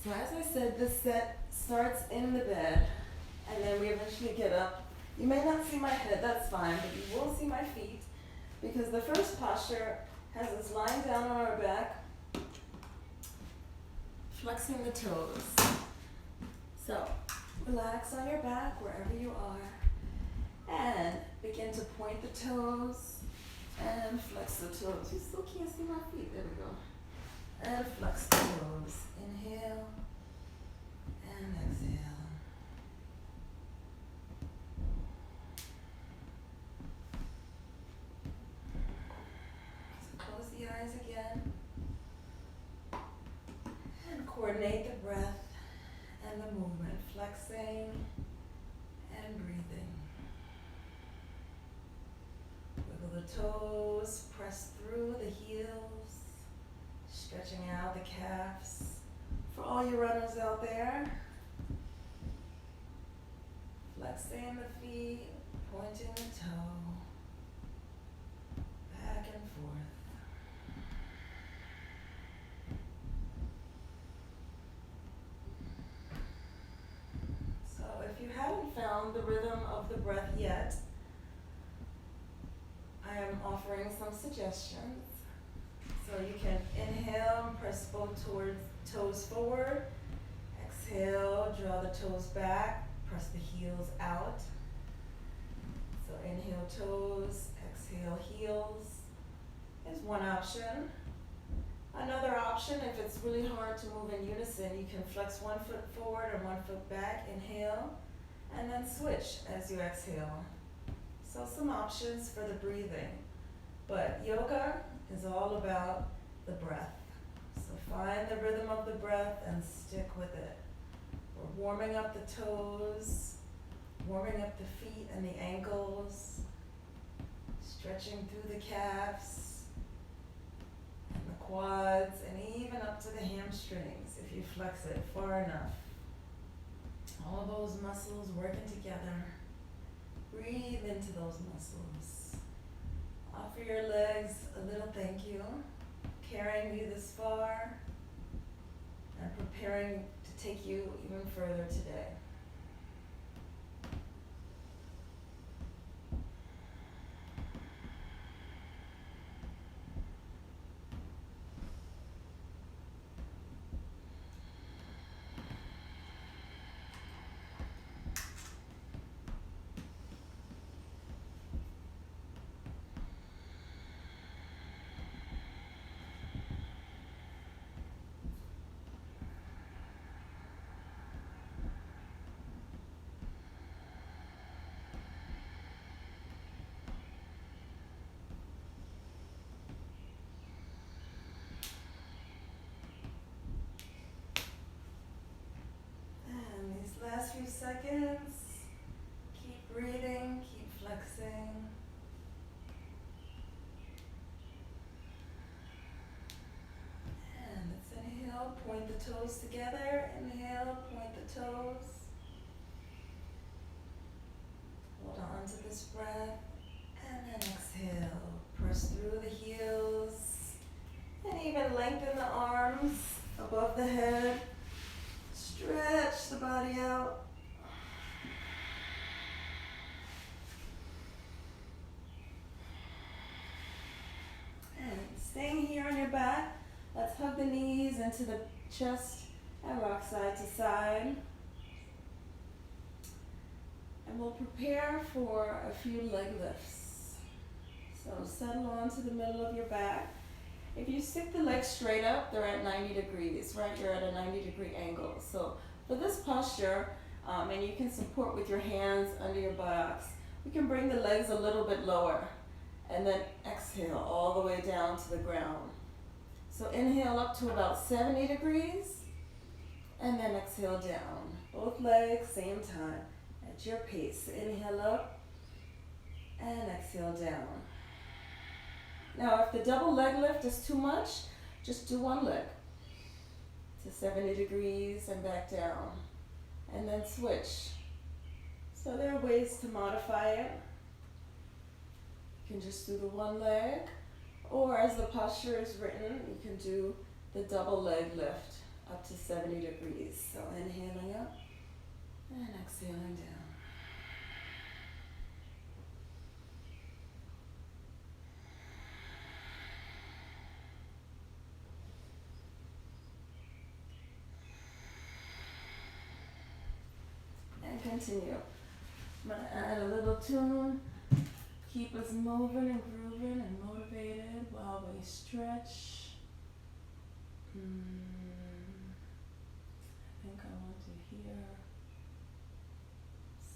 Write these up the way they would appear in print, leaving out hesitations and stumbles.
So as I said, this set starts in the bed, and then we eventually get up. You may not see my head, that's fine, but you will see my feet, because the first posture has us lying down on our back, flexing the toes. So relax on your back wherever you are, and begin to point the toes and flex the toes. You still can't see my feet, there we go. And flex the toes. Inhale and exhale. So close the eyes again. And coordinate the breath and the movement, flexing and breathing. Wiggle the toes, press through the heels, stretching out the calves. For all you runners out there, flexing the feet, pointing the toe, back and forth. So if you haven't found the rhythm of the breath yet, I am offering some suggestions. So you can inhale and press both toes forward. Exhale, draw the toes back, press the heels out. So inhale toes, exhale heels is one option. Another option, if it's really hard to move in unison, you can flex one foot forward and one foot back, inhale, and then switch as you exhale. So some options for the breathing. But yoga is all about the breath. So find the rhythm of the breath and stick with it. We're warming up the toes, warming up the feet and the ankles, stretching through the calves and the quads and even up to the hamstrings if you flex it far enough. All those muscles working together. Breathe into those muscles. Offer your legs a little thank you, carrying you this far and preparing to take you even further today. Last few seconds, keep breathing, keep flexing. And let's inhale, point the toes together. Inhale, point the toes. Hold on to this breath. And then exhale, press through the heels. And even lengthen the arms above the head. Stretch the body out. And staying here on your back, let's hug the knees into the chest and rock side to side. And we'll prepare for a few leg lifts. So settle onto the middle of your back. If you stick the legs straight up, they're at 90 degrees, right? You're at a 90-degree angle. So for this posture, and you can support with your hands under your buttocks, we can bring the legs a little bit lower and then exhale all the way down to the ground. So inhale up to about 70 degrees and then exhale down. Both legs, same time, at your pace. Inhale up and exhale down. Now, if the double leg lift is too much, just do one leg to 70 degrees and back down, and then switch. So there are ways to modify it. You can just do the one leg, or as the posture is written, you can do the double leg lift. up to 70 degrees. So inhaling up and exhaling down. And continue. I'm going to add a little tune. Keep us moving and grooving and motivated while we stretch. I think I want to hear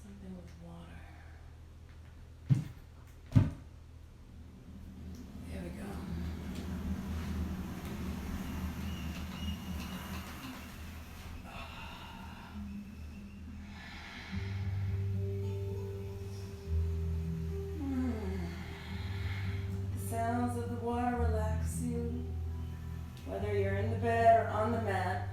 something with water. There we go. The sounds of the water relax you, whether you're in the bed or on the mat.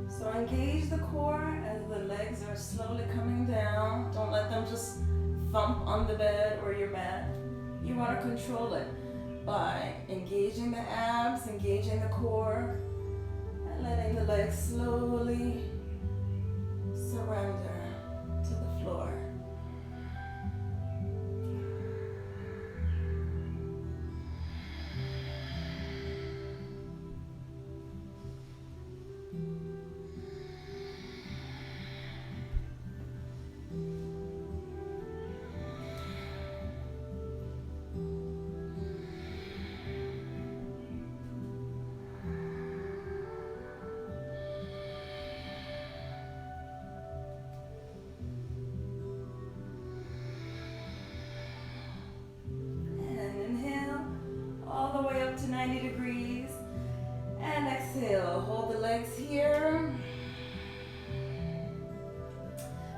So engage the core as the legs are slowly coming down. Don't let them just thump on the bed or your mat. You want to control it by engaging the abs, engaging the core, and letting the legs slowly surrender to the floor. To 90 degrees, and exhale. Hold the legs here.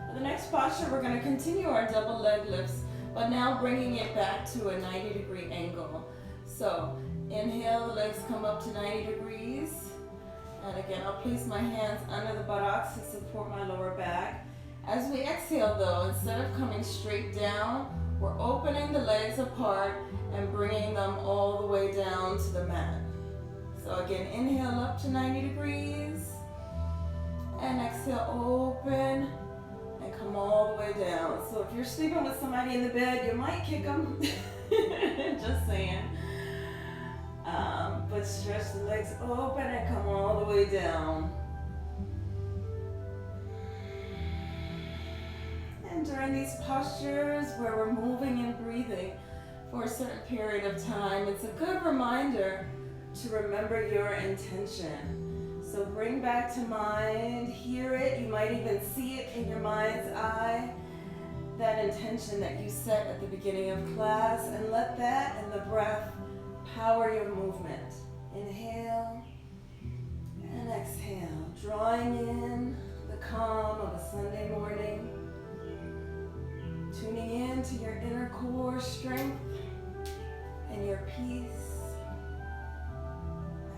For the next posture, we're going to continue our double leg lifts, but now bringing it back to a 90-degree angle. So inhale, the legs come up to 90 degrees, and again I'll place my hands under the buttocks to support my lower back. As we exhale though, instead of coming straight down, we're opening the legs apart and bringing them all the way down to the mat. So again, inhale up to 90 degrees, and exhale, open, and come all the way down. So if you're sleeping with somebody in the bed, you might kick them, just saying. But stretch the legs open and come all the way down. And during these postures where we're moving and breathing for a certain period of time, it's a good reminder to remember your intention. So bring back to mind, hear it, you might even see it in your mind's eye, that intention that you set at the beginning of class, and let that and the breath power your movement. Inhale and exhale, drawing in the calm of a Sunday morning. Tuning in to your inner core strength and your peace.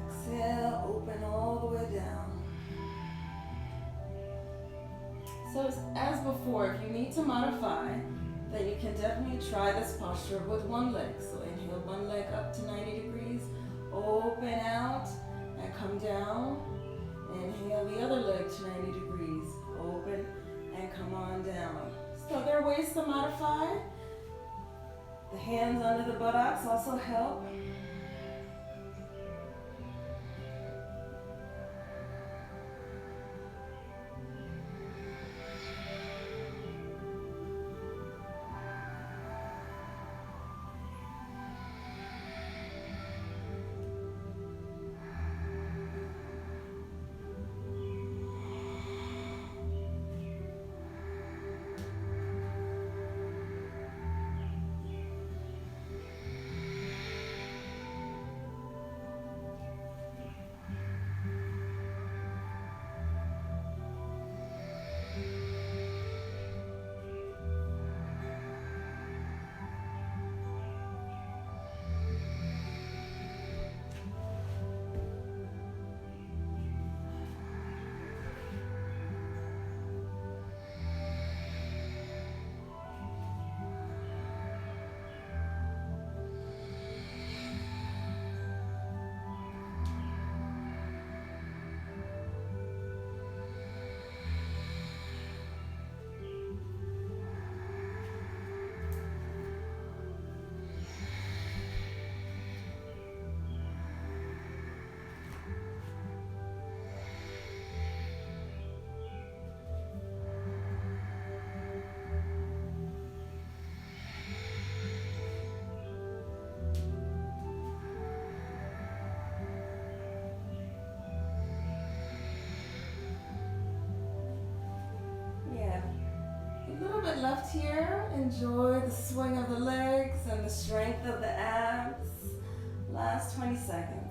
Exhale, open all the way down. So as before, if you need to modify, then you can definitely try this posture with one leg. So inhale one leg up to 90 degrees, open out and come down. Inhale the other leg to 90 degrees, open and come on down. So there are ways to modify. The hands under the buttocks also help. get left here. Enjoy the swing of the legs and the strength of the abs. Last 20 seconds.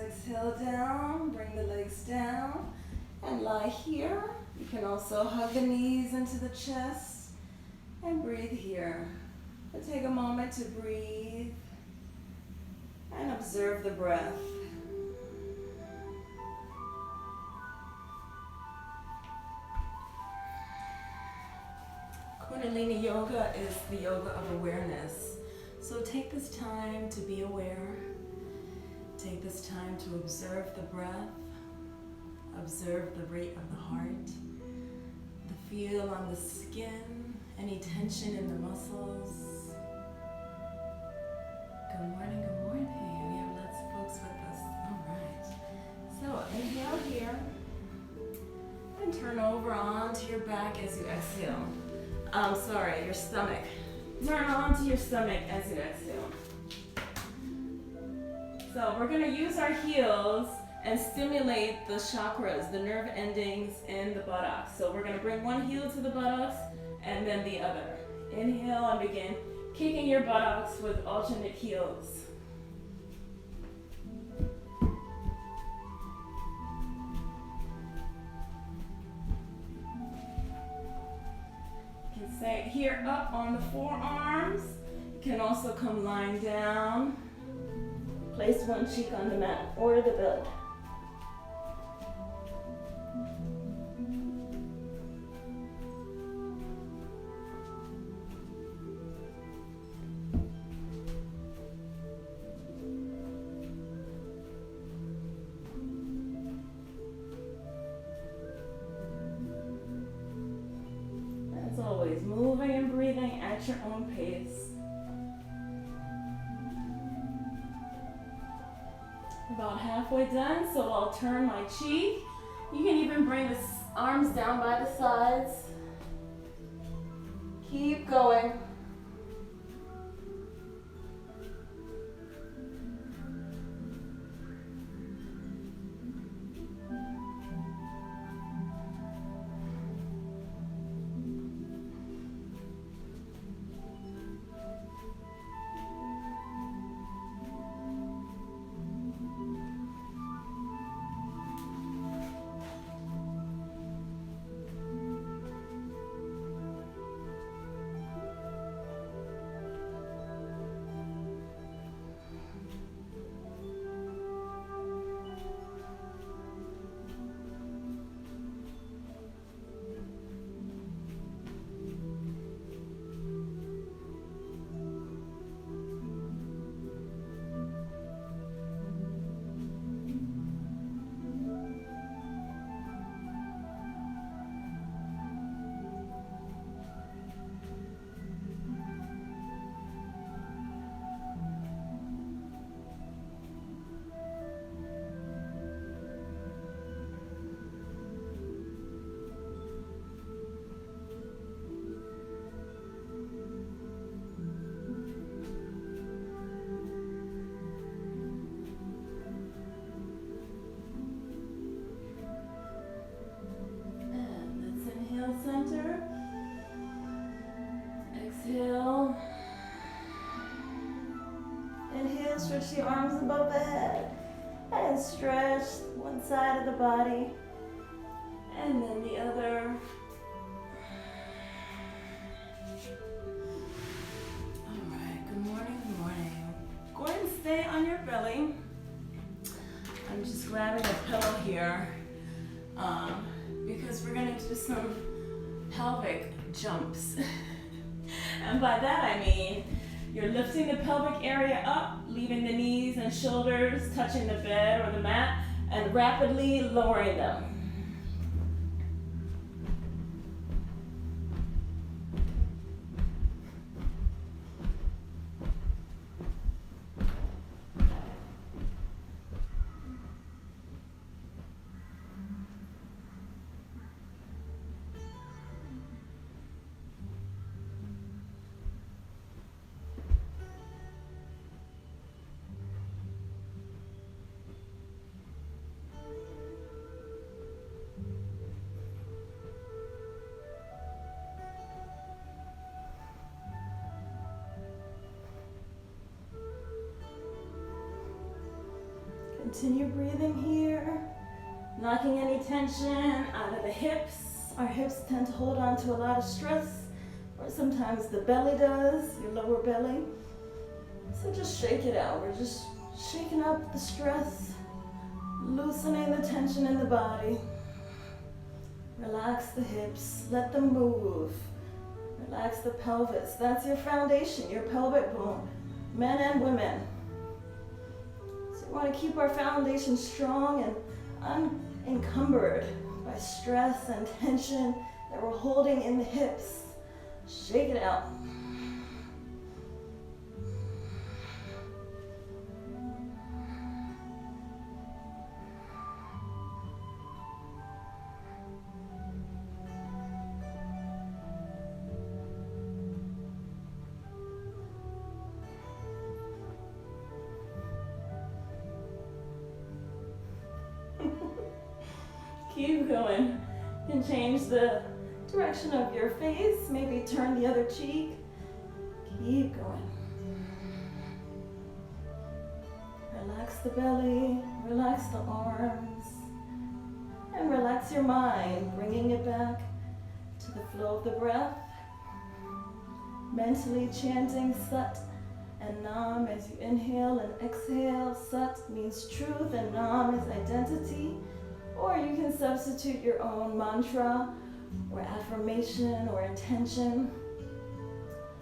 Exhale down, bring the legs down, and lie here. You can also hug the knees into the chest and breathe here. And take a moment to breathe and observe the breath. Kundalini Yoga is the yoga of awareness. So take this time to be aware. Take this time to observe the breath, observe the rate of the heart, the feel on the skin, any tension in the muscles. Good morning, good morning. We have lots of folks with us. All right. So inhale here and turn over onto your back as you exhale. Your stomach. Turn onto your stomach as you exhale. So we're going to use our heels and stimulate the chakras, the nerve endings in the buttocks. So we're going to bring one heel to the buttocks and then the other. Inhale and begin kicking your buttocks with alternate heels. You can stay here up on the forearms. You can also come lying down. Place one cheek on the mat or the bed. As always, moving and breathing at your own pace. About halfway done, so I'll turn my cheek. You can even bring the arms down by the sides. Keep going. Center. Exhale. Inhale, stretch your arms above the head and stretch one side of the body and then the other. All right, good morning, good morning. Go ahead and stay on your belly. I'm just grabbing a pillow here because we're going to do some pelvic jumps. And by that I mean you're lifting the pelvic area up, leaving the knees and shoulders touching the bed or the mat, and rapidly lowering them. Continue breathing here, knocking any tension out of the hips. Our hips tend to hold on to a lot of stress, or sometimes the belly does, your lower belly. So just shake it out. We're just shaking up the stress, loosening the tension in the body. Relax the hips, let them move. Relax the pelvis. That's your foundation, your pelvic bone, men and women. So we want to keep our foundation strong and unencumbered by stress and tension that we're holding in the hips. Shake it out. Keep going. You can change the direction of your face, maybe turn the other cheek. Keep going. Relax the belly, relax the arms, and relax your mind, bringing it back to the flow of the breath. Mentally chanting Sat and Nam as you inhale and exhale. Sat means truth and Nam is identity. Or you can substitute your own mantra or affirmation or intention.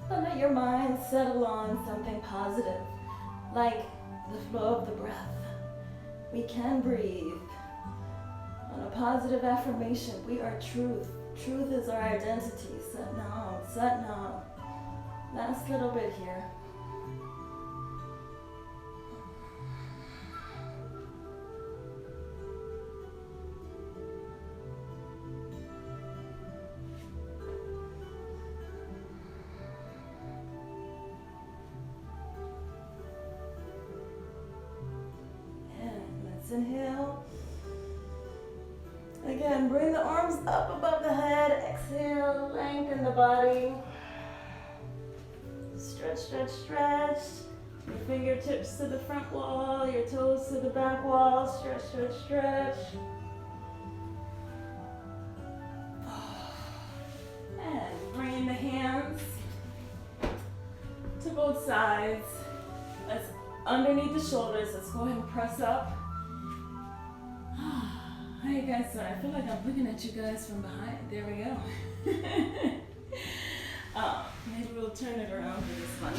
But let your mind settle on something positive, like the flow of the breath. We can breathe. On a positive affirmation, we are truth. Truth is our identity. Sat Nam, Sat Nam. Last little bit here. Inhale. Again, bring the arms up above the head. Exhale, lengthen the body. Stretch, stretch, stretch. Your fingertips to the front wall, your toes to the back wall. Stretch, stretch, stretch. And bring the hands to both sides. Let's underneath the shoulders. Let's go ahead and press up. How you guys doing? I feel like I'm looking at you guys from behind. There we go. Maybe we'll turn it around for this one.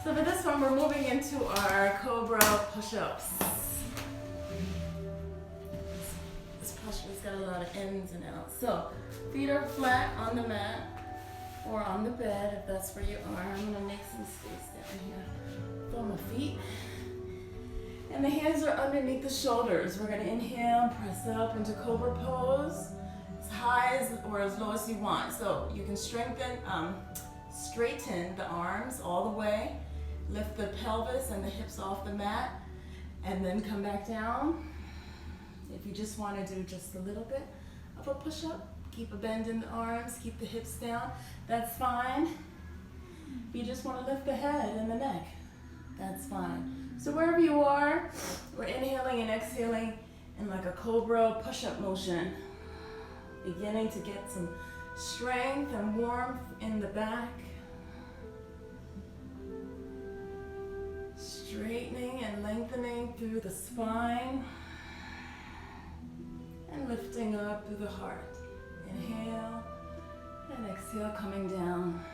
So for this one, we're moving into our Cobra push-ups. This push-up's got a lot of ins and outs. So feet are flat on the mat or on the bed if that's where you are. I'm gonna make some space down here for my feet. And the hands are underneath the shoulders. We're gonna inhale, press up into Cobra pose, as high as or as low as you want. So you can straighten the arms all the way, lift the pelvis and the hips off the mat, and then come back down. If you just wanna do just a little bit of a push-up, keep a bend in the arms, keep the hips down, that's fine. If you just wanna lift the head and the neck, that's fine. So wherever you are, we're inhaling and exhaling in like a Cobra push-up motion. Beginning to get some strength and warmth in the back. Straightening and lengthening through the spine. And lifting up through the heart. Inhale and exhale, coming down.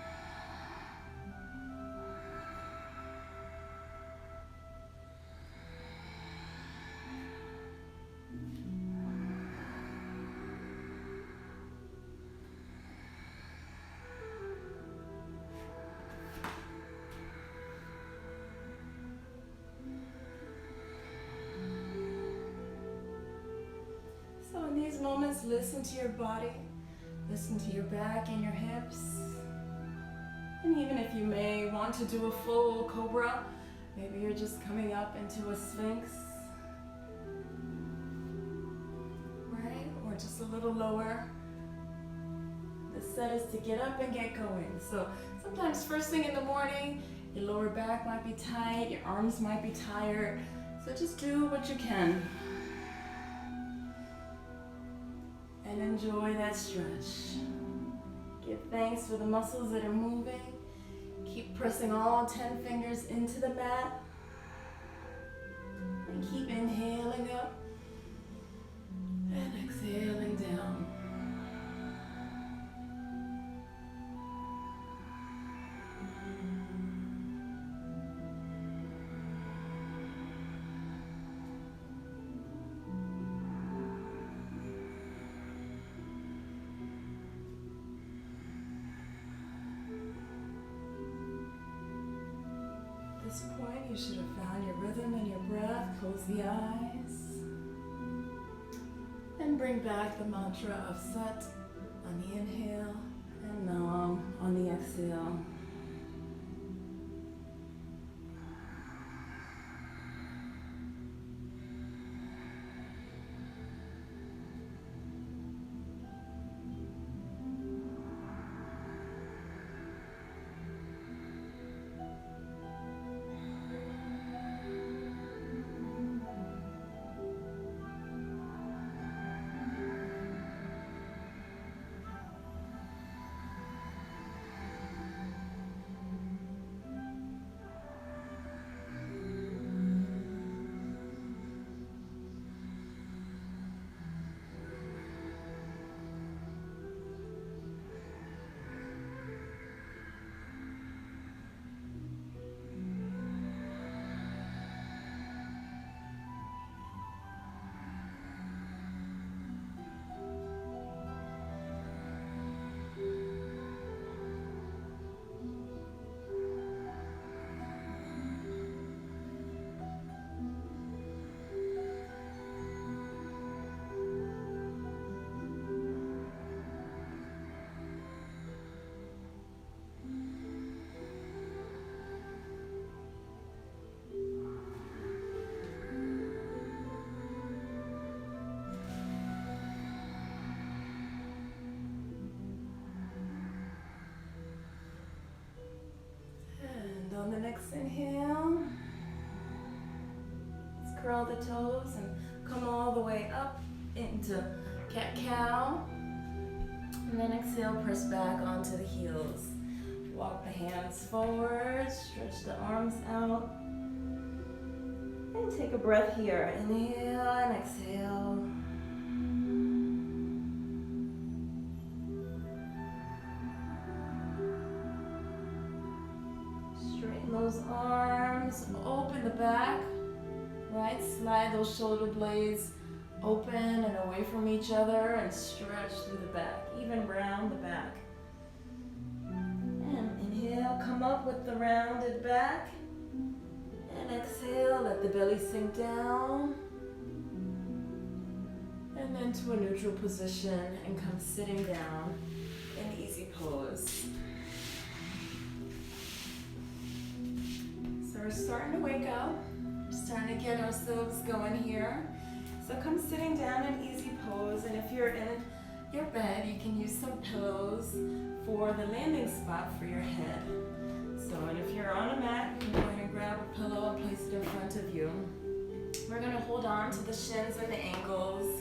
Moments, listen to your body, listen to your back and your hips. And even if you may want to do a full Cobra, maybe you're just coming up into a Sphinx, right? Or just a little lower. The set is to get up and get going. So sometimes first thing in the morning, your lower back might be tight, your arms might be tired. So just do what you can. And enjoy that stretch. Give thanks for the muscles that are moving. Keep pressing all 10 fingers into the mat. And keep inhaling up and exhaling down. At this point, you should have found your rhythm and your breath. Close the eyes. And bring back the mantra of Sat on the inhale and Nam on the exhale. On the next inhale, let's curl the toes and come all the way up into cat-cow. And then exhale, press back onto the heels. Walk the hands forward, stretch the arms out. And take a breath here. Inhale and exhale. Those arms, open the back, right? Slide those shoulder blades open and away from each other and stretch through the back, even round the back. And inhale, come up with the rounded back. And exhale, let the belly sink down. And then to a neutral position and come sitting down in easy pose. We're starting to wake up. We're starting to get ourselves going here. So come sitting down in easy pose, and if you're in your bed, you can use some pillows for the landing spot for your head. So, and if you're on a mat, you can go ahead and grab a pillow and place it in front of you. We're going to hold on to the shins and the ankles,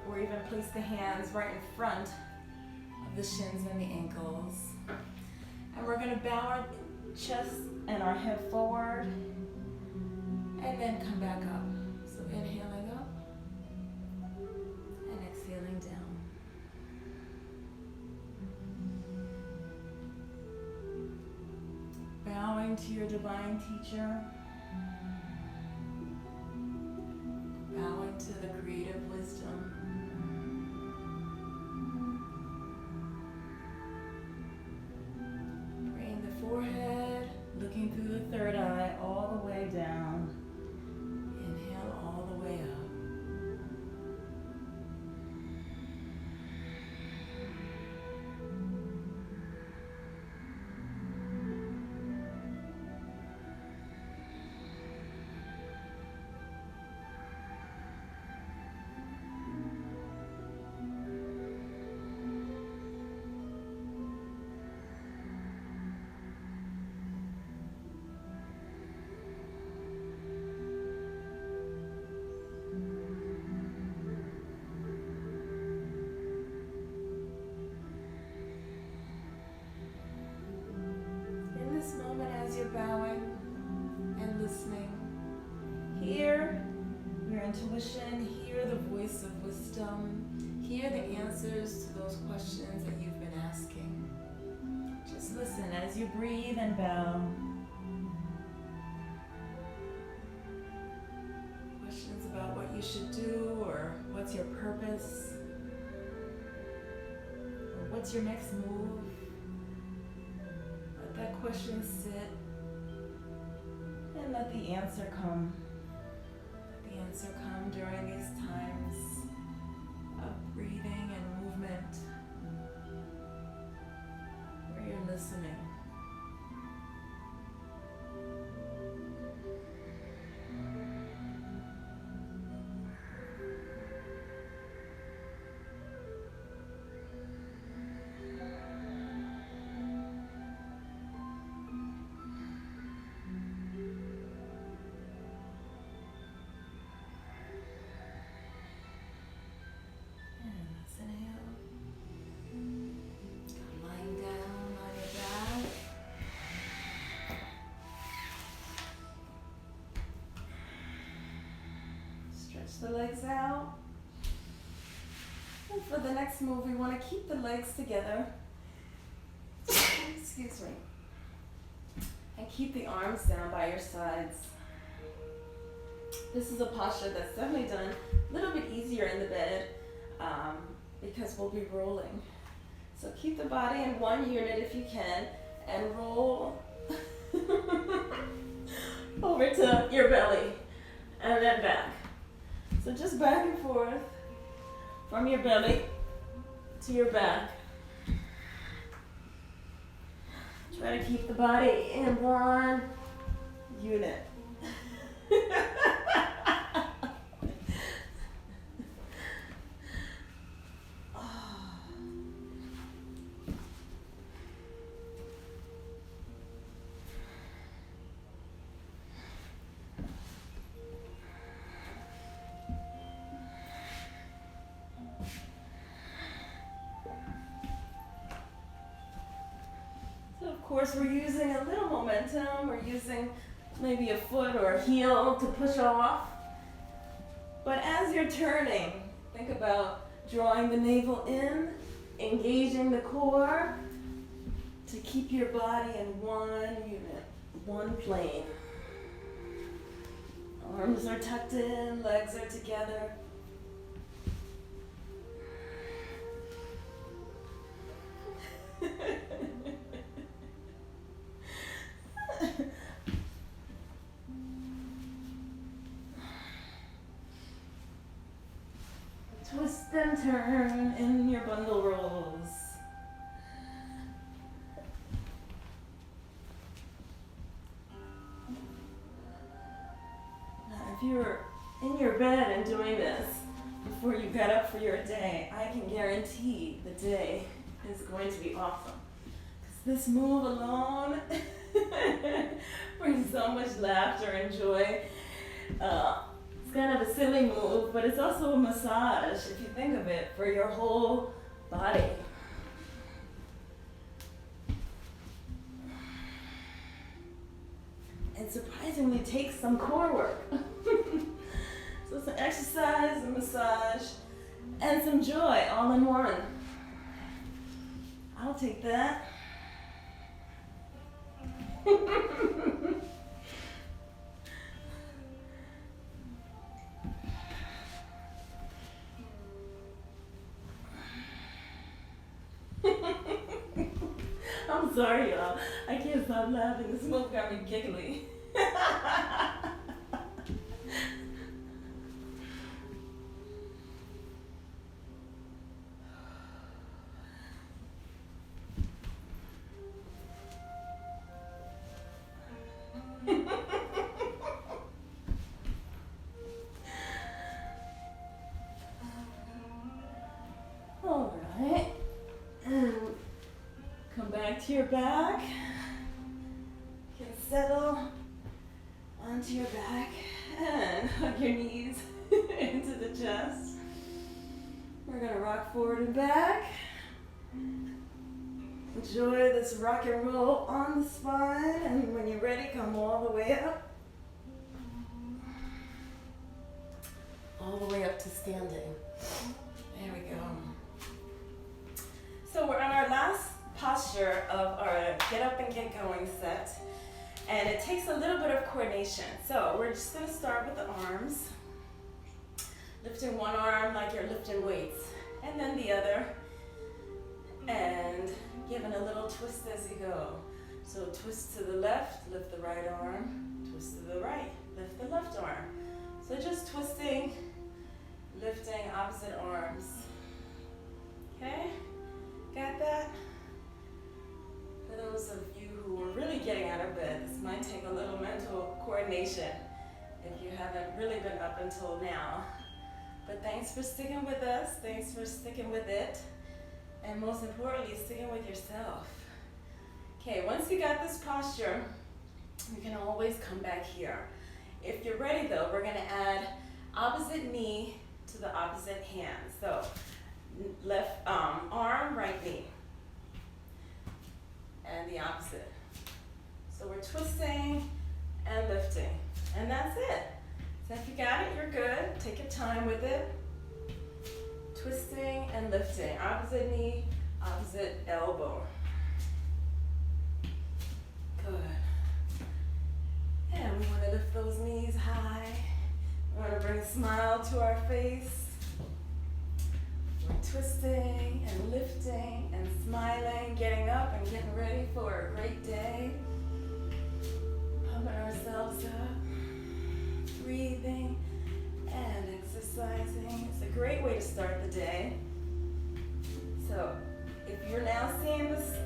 or even place the hands right in front of the shins and the ankles. And we're going to bow our chest and our head forward, and then come back up. So inhaling up and exhaling down. Bowing to your divine teacher. Bowing to the creative wisdom. Bring the forehead, looking through the third eye all the way down. Inhale all the way up. intuition, hear the voice of wisdom, hear the answers to those questions that you've been asking. Just listen as you breathe and bow. Questions about what you should do, or what's your purpose, or what's your next move. Let that question sit and let the answer come. Let the answer come during these times of breathing and movement where you're listening. The legs out. And for the next move, we want to keep the legs together. Excuse me. And keep the arms down by your sides. This is a posture that's definitely done a little bit easier in the bed because we'll be rolling. So keep the body in one unit if you can and roll over to your belly and then back. So just back and forth from your belly to your back. Try to keep the body in one unit. Of course, we're using a little momentum. We're using maybe a foot or a heel to push off. But as you're turning, think about drawing the navel in, engaging the core to keep your body in one unit, one plane. Arms are tucked in, legs are together. Twist and turn in your bundle rolls. Now, if you're in your bed and doing this before you get up for your day, I can guarantee the day is going to be awesome. Because this move alone brings so much laughter and joy. It's kind of a silly move, but it's also a massage, if you think of it, for your whole body. And surprisingly takes some core work. So it's an exercise, a massage, and some joy all in one. I'll take that. I'm sorry, y'all. I can't stop laughing. This move got me giggly. All right. And come back to your back. You can settle onto your back and hug your knees into the chest. We're gonna rock forward and back. Enjoy this rock and roll on the spine, and when you're ready, come all the way up. all the way up to standing. There we go. So we're on our last posture of our get up and get going set. And it takes a little bit of coordination. So we're just gonna start with the arms. Lifting one arm like you're lifting weights. And then the other. And giving a little twist as you go. So twist to the left, lift the right arm. Twist to the right, lift the left arm. So just twisting, lifting opposite arms. Okay? Got that? For those of you who are really getting out of bed, this might take a little mental coordination if you haven't really been up until now. But thanks for sticking with us. Thanks for sticking with it. And most importantly, sticking with yourself. Okay, once you got this posture, you can always come back here. If you're ready though, we're gonna add opposite knee to the opposite hand. So left arm, right knee. And the opposite. So we're twisting and lifting. And that's it. So if you got it, you're good. Take your time with it. Twisting and lifting. Opposite knee, opposite elbow. Good. And we want to lift those knees high. We want to bring a smile to our face. We're twisting and lifting and smiling, getting up and getting ready for a great day. Pumping ourselves up, breathing and exercising. It's a great way to start the day. So if you're now seeing this,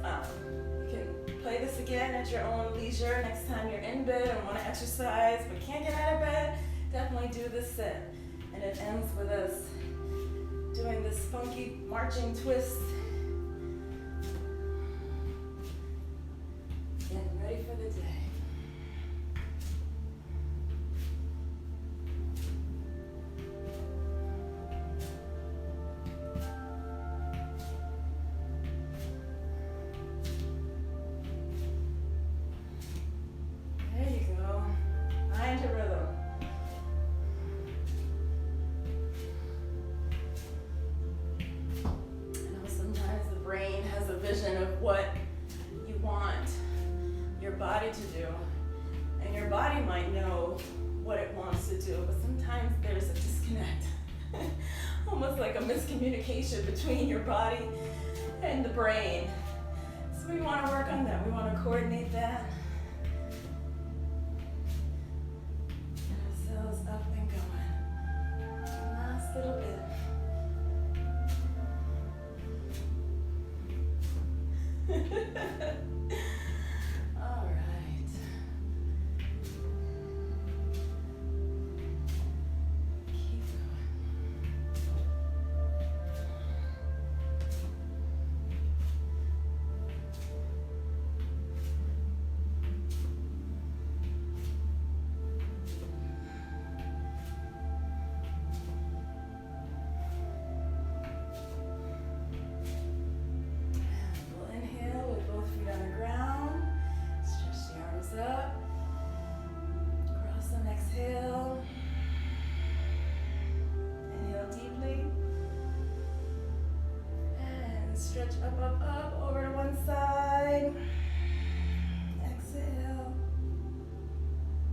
you can play this again at your own leisure. Next time you're in bed and want to exercise but can't get out of bed, definitely do this set. And it ends with us doing this funky marching twist. Getting ready for the day. There you go. Find your rhythm. Of what you want your body to do, and your body might know what it wants to do, but sometimes there's a disconnect. Almost like a miscommunication between your body and the brain. So we want to work on that. We want to coordinate that. Get ourselves up and going. Last little bit. All right. Keep going. Up, cross them, exhale, inhale deeply, and stretch up, up, up, over to one side, exhale,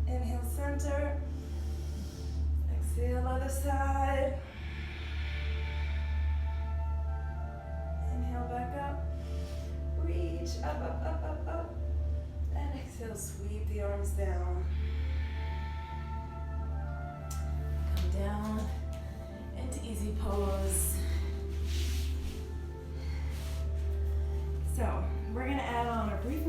inhale center, exhale other side, inhale back up, reach up, up, up, up, up. And exhale, sweep the arms down. Come down into easy pose. So, we're going to add on a brief